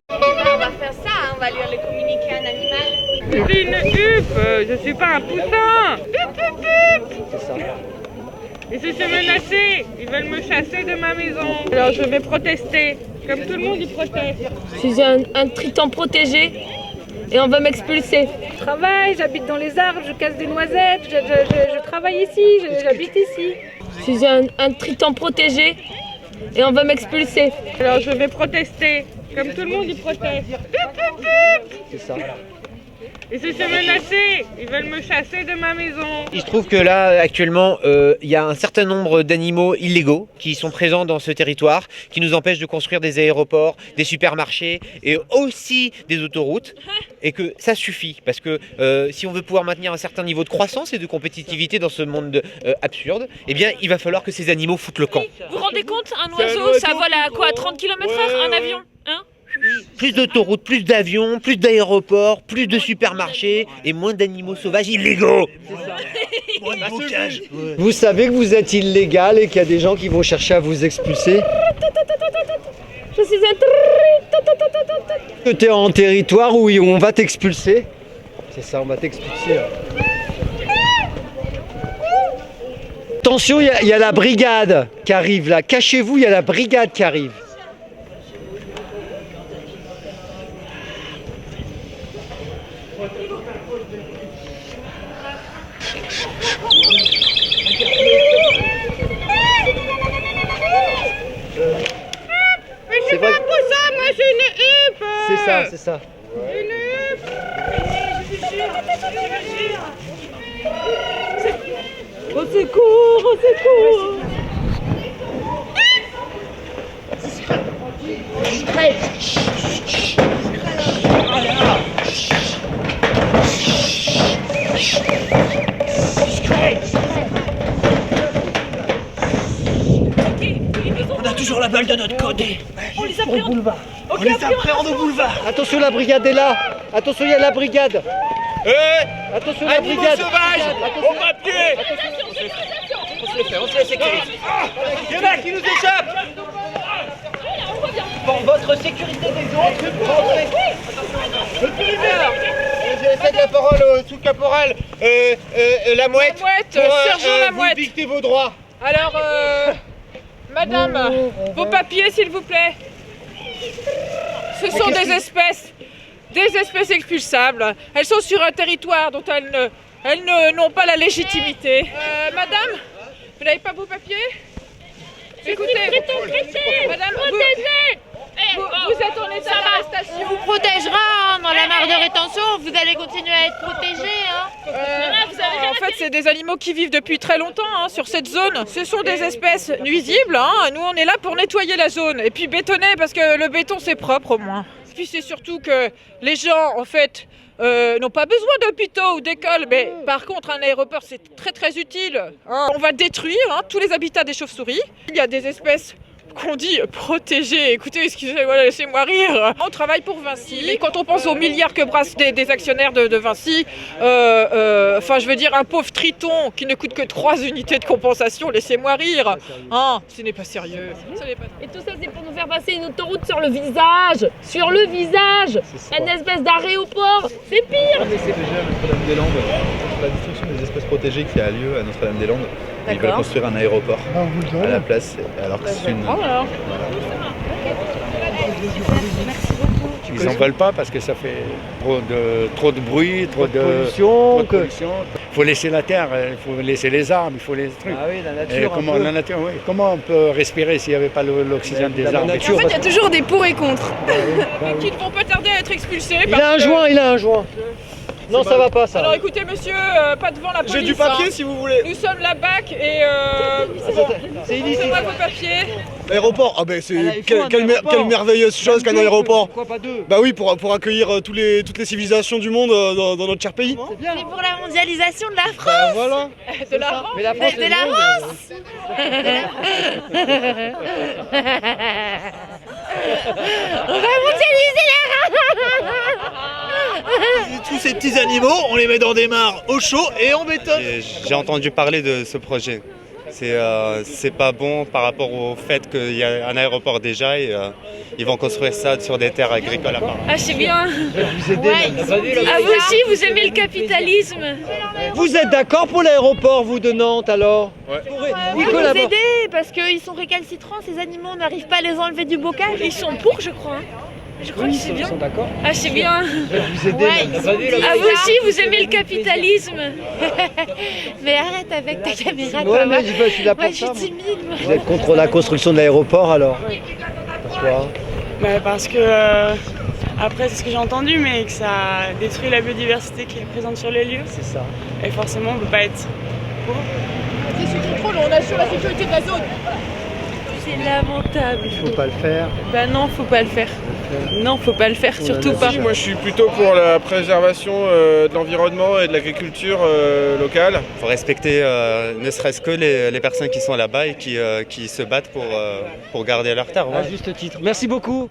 On va faire ça, hein, on va lui communiquer un animal. C'est une huppe, je suis pas un poussin. C'est ça. Et je suis menacée, ils veulent me chasser de ma maison. Alors je vais protester, comme tout le monde y proteste. Je suis un triton protégé et on va m'expulser. Je travaille, j'habite dans les arbres, je casse des noisettes, je travaille ici, j'habite ici. Je suis un triton protégé et on va m'expulser. Alors je vais protester, comme tout le monde y proteste. C'est ça. Et je suis menacée, ils veulent me chasser de ma maison. Il se trouve que là, actuellement, il y a un certain nombre d'animaux illégaux qui sont présents dans ce territoire, qui nous empêchent de construire des aéroports, des supermarchés et aussi des autoroutes. Et que ça suffit, parce que si on veut pouvoir maintenir un certain niveau de croissance et de compétitivité dans ce monde absurde, eh bien, il va falloir que ces animaux foutent le camp. Vous vous rendez compte, un oiseau, ça vole à quoi, 30 km/h, un avion, hein? Plus d'autoroutes, plus d'avions, plus d'aéroports, plus de supermarchés et moins d'animaux sauvages illégaux. Moins de bocage. Vous savez que vous êtes illégal et qu'il y a des gens qui vont chercher à vous expulser? Je suis un Que tu es en territoire où on va t'expulser? C'est ça, on va t'expulser. Attention, il y a la brigade qui arrive là. Cachez-vous, il y a la brigade qui arrive. Mais je suis pas un poussin, moi j'ai une huppe. C'est ça, c'est ça. Une huppe. Au secours, au secours. On a toujours la balle de notre côté. On les appréhende. On les appréhende au boulevard. Attention, la brigade est là. Attention, il y a la brigade. Attention, la Animaux brigade. sauvages, au papier. On se les sécurise. Il y en a qui nous échappent. Pour votre sécurité des autres, rentrez. Je cède la parole au sous-caporal La Mouette. Sergent La Mouette. Vous dictez vos droits. Alors, madame, vos papiers s'il vous plaît. Ce sont des espèces expulsables. Elles sont sur un territoire dont elles n'ont pas la légitimité. Madame, vous n'avez pas vos papiers? Écoutez, madame, vous êtes en état d'arrestation. On vous protégera dans la mare de rétention, vous allez continuer à être protégés. En fait, c'est des animaux qui vivent depuis très longtemps sur cette zone. Ce sont des espèces nuisibles. Nous, on est là pour nettoyer la zone. Et puis bétonner, parce que le béton, c'est propre au moins. Puis c'est surtout que les gens, en fait, n'ont pas besoin d'hôpitaux ou d'écoles. Mais par contre, un aéroport, c'est très très utile. On va détruire tous les habitats des chauves-souris. Il y a des espèces qu'on dit protégées. Écoutez, excusez-moi, laissez-moi rire. On travaille pour Vinci. Et quand on pense aux milliards que brassent des actionnaires de Vinci, je veux dire, un pauvre triton qui ne coûte que 3 unités de compensation, laissez-moi rire. Ce n'est pas sérieux. Et tout ça, c'est pour nous faire passer une autoroute sur le visage. Sur le visage. Une espèce d'aéroport. C'est pire. C'est déjà à Notre-Dame-des-Landes, la destruction des espèces protégées qui a lieu à Notre-Dame-des-Landes. Ils veulent construire un aéroport à la place, alors que c'est une... Voilà. Ils n'en veulent pas parce que ça fait trop de bruit, trop de pollution. Il faut laisser la terre, il faut laisser les arbres, il faut les trucs. Ah oui, la nature. La nature, oui. Comment on peut respirer s'il n'y avait pas l'oxygène des arbres? En fait, il y a toujours des pour et contre. Qui ne vont pas tarder à être expulsés. Il a un joint. Non, ça va pas ça. Alors écoutez monsieur, pas devant la police. J'ai du papier si vous voulez. Nous sommes la BAC et C'est illicite. moi vos papiers. L'aéroport, c'est quelle merveilleuse chose qu'un aéroport. Pourquoi pas deux? Bah oui, pour accueillir toutes les civilisations du monde dans notre cher pays. C'est pour la mondialisation de la France. Bah voilà. De la France. Mais la France, De la France. On va mondialiser Tous ces petits animaux, on les met dans des mares au chaud et on bétonne. J'ai entendu parler de ce projet. C'est pas bon par rapport au fait qu'il y a un aéroport déjà et ils vont construire ça sur des terres agricoles à part. Ah, c'est bien. Vous aider, Ah, vous aussi, vous aimez le capitalisme? Vous êtes d'accord pour l'aéroport, vous, de Nantes, alors? Vous nous aider parce qu'ils sont récalcitrants, ces animaux, on n'arrive pas à les enlever du bocage. Ils sont pour, je crois. Je crois que c'est bien. d'accord. Ah, c'est bien. Vous aider, Ah, vous aussi, vous aimez le capitalisme? Mais arrête avec ta caméra, Ouais, toi. mais je suis là pour Moi, je suis ça. timide. moi. Vous êtes contre la construction de l'aéroport, alors? Pourquoi? Parce que, après, c'est ce que j'ai entendu, mais que ça détruit la biodiversité qui est présente sur les lieux. C'est ça. Et forcément, on ne peut pas être pour. Sous contrôle, on assure la sécurité de la zone. C'est lamentable. Il faut pas le faire. Bah non, faut pas le faire. Non, faut pas le faire, surtout pas. Moi, je suis plutôt pour la préservation de l'environnement et de l'agriculture locale. Il faut respecter ne serait-ce que les personnes qui sont là-bas et qui se battent pour garder leur terre. À juste titre. Merci beaucoup.